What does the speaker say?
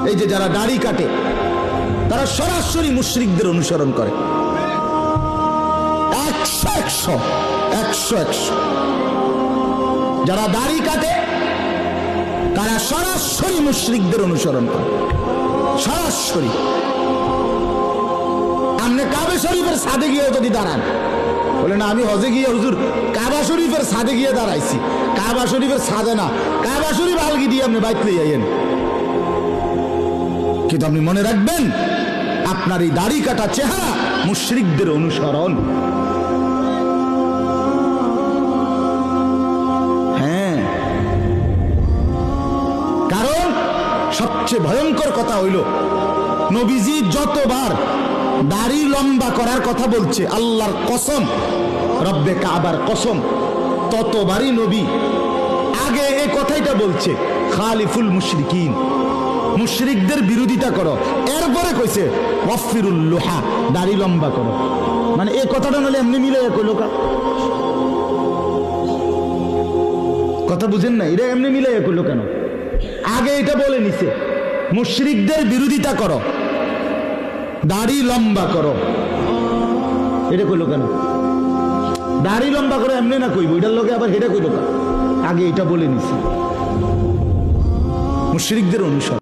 এই যে যারা দাড়ি কাটে তারা সরাসরি মুশরিকদের অনুসরণ করে। 100 যারা দাড়ি কাটে তারা সরাসরি মুশরিকদের অনুসরণ করে, সরাসরি। আপনি কাবা শরীফের ছাদে গিয়ে যদি দাঁড়ান, বলে না আমি হজে গিয়ে হুজুর কাবা শরীফের ছাদে গিয়ে দাঁড়াইছি, কাবা শরীফের ছাদে না, কাবা শরীফ আলগি দিয়ে আপনি বাইক লইয়া আইয়েন। কিন্তু আপনি মনে রাখবেন আপনার এই দাড়ি কাটা চেহারা মুশরিকদের অনুসরণ। হ্যাঁ, কারণ সবচেয়ে ভয়ঙ্কর কথা হইল নবীজি যতবার দাড়ি লম্বা করার কথা বলছে, আল্লাহর কসম, রব্বে কাবার কসম, ততবারই নবী আগে এই কথাইটা বলছে খালিফুল মুশরিকিন, মুশরিকদের বিরোধিতা করো। এরপরে কইছে ওয়াফিরুল লুহা, দাড়ি লম্বা করো। মানে এই কথাটা নাহলে এমনি মিলে কইলো কা কথা বুঝেন না, এটা এমনি মিলে কইলো কেন? আগে এটা বলে নিছে মুশরিকদের বিরোধিতা করো, দাড়ি লম্বা করো, এটা কইলো কেন? দাড়ি লম্বা করো এমনি না কইব, এটার লোকে আবার এটা কইলো কা? আগে এটা বলে নিছে মুশরিকদের অনুসরণ।